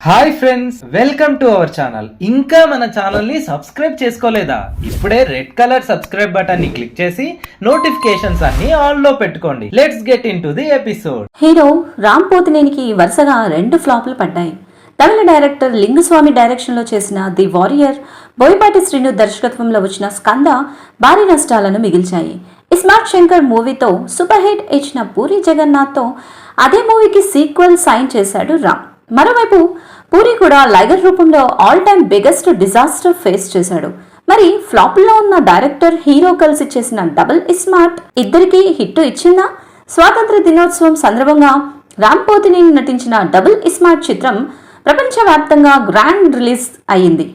Hi friends, welcome to our channel. ఇంకా మన channel ని సబ్స్క్రైబ్ చేసుకోలేదా? ఇప్పుడే రెడ్ కలర్ సబ్స్క్రైబ్ బటన్ ని క్లిక్ చేసి నోటిఫికేషన్స్ అన్ని ఆన్ లో పెట్టుకోండి. Let's get into the episode. Hero Ram పోతినేనికి వరుసగా 2 ఫ్లాపులు పడ్డాయి. తమిళ డైరెక్టర్ లింగుస్వామి డైరెక్షన్ లో చేసిన ది వారియర్, బోయపాటి శ్రీను దర్శకత్వంలో వచ్చిన స్కంద భారీ నష్టాలను మిగిల్చాయి. ఇస్మార్ట్ శంకర్ మూవీతో సూపర్ హిట్ ఇచ్చిన పూరి జగన్నాథ్ తో అదే మూవీకి సీక్వెల్ సైన్ చేశాడు రామ్. మరోవైపు పూరి కూడా లైగర్ రూపంలో all time biggest disaster face చేశాడు. మరి ఫ్లాప్లో ఉన్న డైరెక్టర్ హీరో కలిసి చేసిన డబుల్ ఇస్మార్ట్ ఇద్దరికి హిట్ ఇచ్చిందా? స్వాతంత్ర దినోత్సవం సందర్భంగా రామ్ పోతినేని నటించిన డబుల్ ఇస్మార్ట్ చిత్రం ప్రపంచవ్యాప్తంగా గ్రాండ్ రిలీజ్ అయ్యింది.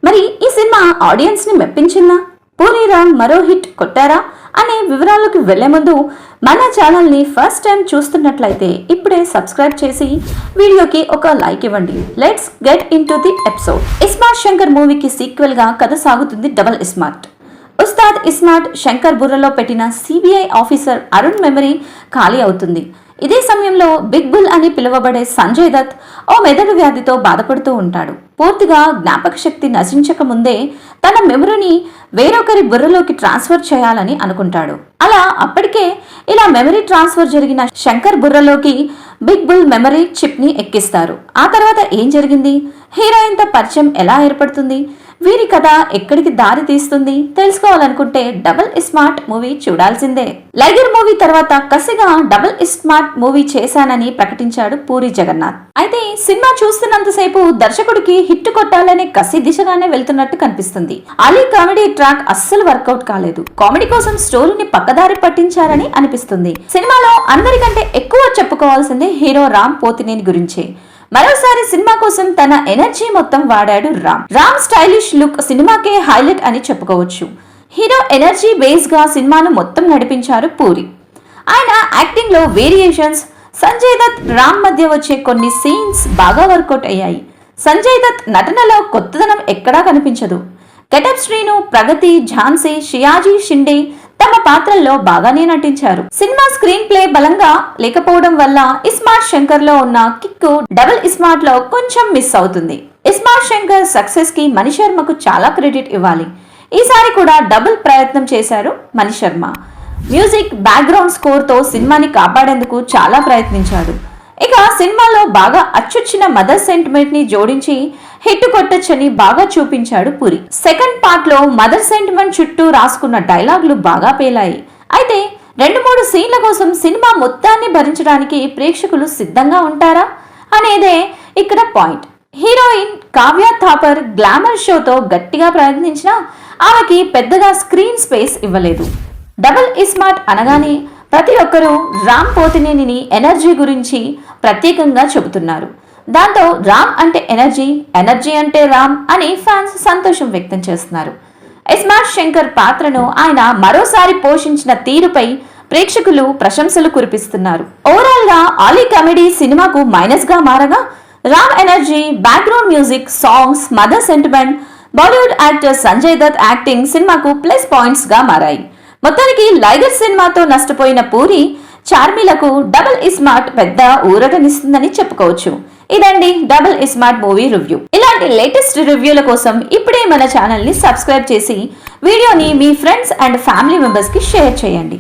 మరి ఈ సినిమా ఆడియన్స్ ని మెప్పించిందా? పూరి రామ్ మరో హిట్ కొట్టారా అనే వివరాలకు వెళ్లే ముందు మన ఛానల్ ని ఫస్ట్ టైం చూస్తున్నట్లయితే ఇప్పుడే సబ్స్క్రైబ్ చేసి వీడియోకి ఒక లైక్ ఇవ్వండి. Let's get into the episode. ISmart Shankar మూవీకి సీక్వెల్ గా కథ సాగుతుంది డబుల్ ఇస్మార్ట్. ఉస్తాద్ ఇస్మార్ట్ శంకర్ బుర్రలో పెట్టిన సిబిఐ ఆఫీసర్ అరుణ్ మెమరీ ఖాళీ అవుతుంది. ఇదే సమయంలో బిగ్ బుల్ అని పిలువబడే సంజయ్ దత్ ఓ మెదడు వ్యాధితో బాధపడుతూ ఉంటాడు. పూర్తిగా జ్ఞాపక శక్తి నశించక ముందే తన మెమరీని వేరొకరి బుర్రలోకి ట్రాన్స్ఫర్ చేయాలని అనుకుంటాడు. అలా అప్పటికే ఇలా మెమరీ ట్రాన్స్ఫర్ జరిగిన శంకర్ బుర్రలోకి బిగ్ బుల్ మెమరీ చిప్ ని ఎక్కిస్తారు. ఆ తర్వాత ఏం జరిగింది? హీరోయిన్ తో పరిచయం ఎలా ఏర్పడుతుంది? వీరి కథ ఎక్కడికి దారి తీస్తుంది? తెలుసుకోవాలనుకుంటే డబుల్ ఇస్మార్ట్ మూవీ చూడాల్సిందే. లైగర్ మూవీ తర్వాత కసిగా డబుల్ ఇస్మార్ట్ మూవీ చేశానని ప్రకటించాడు పూరి జగన్నాథ్. అయితే సినిమా చూస్తున్నంతసేపు దర్శకుడికి హిట్ కొట్టాలనే కసి దిశగానే వెళ్తున్నట్టు కనిపిస్తుంది. అలీ కామెడీ ట్రాక్ అస్సలు వర్కౌట్ కాలేదు. కామెడీ కోసం స్టోరీని పక్కదారి పట్టించారని అనిపిస్తుంది. సినిమాలో అందరికంటే ఎక్కువ చెప్పుకోవాల్సింది హీరో రామ్ పోతినేని గురించే. మరోసారి సినిమా కోసం తన ఎనర్జీ మొత్తం వాడాడు రామ్ స్టైలిష్ లుక్ సినిమాకే హైలైట్ అని చెప్పుకోవచ్చు. హీరో ఎనర్జీ బేస్ గా సినిమాను మొత్తం నడిపించారు పూరి. ఆయన యాక్టింగ్ లో వేరియేషన్స్, సంజయ్ దత్ రామ్ మధ్య వచ్చే కొన్ని సీన్స్ బాగా వర్కౌట్ అయ్యాయి. సంజయ్ దత్ నటనలో కొత్తదనం ఎక్కడా కనిపించదు. గెటప్ శ్రీను, ప్రగతి, ఝాన్సీ, షియాజీ షిండే తమ పాత్రల్లో బాగానే నటించారు. సినిమా స్క్రీన్ ప్లే బలంగా లేకపోవడం వల్ల ఇస్మార్ట్ శంకర్ లో ఉన్న కిక్ డబుల్ ఇస్మార్ట్ లో కొంచెం మిస్ అవుతుంది. ఇస్మార్ట్ శంకర్ సక్సెస్ కి మణిశర్మకు చాలా క్రెడిట్ ఇవ్వాలి. ఈసారి కూడా డబుల్ ప్రయత్నం చేశారు మణిశర్మ. మ్యూజిక్, బ్యాక్గ్రౌండ్ స్కోర్ తో సినిమాని కాపాడేందుకు చాలా ప్రయత్నించాడు. ఇక సినిమాలో బాగా అచ్చొచ్చిన మదర్ సెంటిమెంట్ ని జోడించి హిట్ కొట్టొచ్చని బాగా చూపించాడు పూరి. సెకండ్ పార్ట్ లో మదర్ సెంటిమెంట్ చుట్టూ రాసుకున్న డైలాగులు బాగా పేలాయి. అయితే 2-3 సీన్ల కోసం సినిమా మొత్తాన్ని భరించడానికి ప్రేక్షకులు సిద్ధంగా ఉంటారా అనేదే ఇక్కడ point. Heroine Kavya Thapar glamour షోతో గట్టిగా ప్రయత్నించినా ఆమెకి పెద్దగా స్క్రీన్ స్పేస్ ఇవ్వలేదు. డబుల్ ఇస్మార్ట్ అనగానే ప్రతి ఒక్కరూ రామ్ పోతినేని ఎనర్జీ గురించి ప్రత్యేకంగా చెబుతున్నారు. దాంతో రామ్ అంటే ఎనర్జీ, ఎనర్జీ అంటే రామ్ అని ఫ్యాన్స్ సంతోషం వ్యక్తం చేస్తున్నారు. ఇస్మార్ట్ శంకర్ పాత్రను ఆయన మరోసారి పోషించిన తీరుపై ప్రేక్షకులు ప్రశంసలు కురిపిస్తున్నారు. ఓవరాల్ గా ఆలీ కామెడీ సినిమాకు మైనస్ గా మారగా Ram energy, background music, songs, mother sentiment, Bollywood actor Sanjay Dutt acting సినిమాకు ప్లస్ పాయింట్స్ గా మారాయి. మొత్తానికి లైగర్ సినిమాతో నష్టపోయిన పూరి చార్మిలకు డబుల్ ఇస్మార్ట్ పెద్ద ఊరటనిస్తుందని చెప్పుకోవచ్చు. ఇదండి డబుల్ ఇస్మార్ట్ మూవీ రివ్యూ. ఇలాంటి లేటెస్ట్ రివ్యూల కోసం ఇప్పుడే మన ఛానల్ ని సబ్స్క్రైబ్ చేసి వీడియోని మీ ఫ్రెండ్స్ అండ్ ఫ్యామిలీ మెంబర్స్ కి షేర్ చేయండి.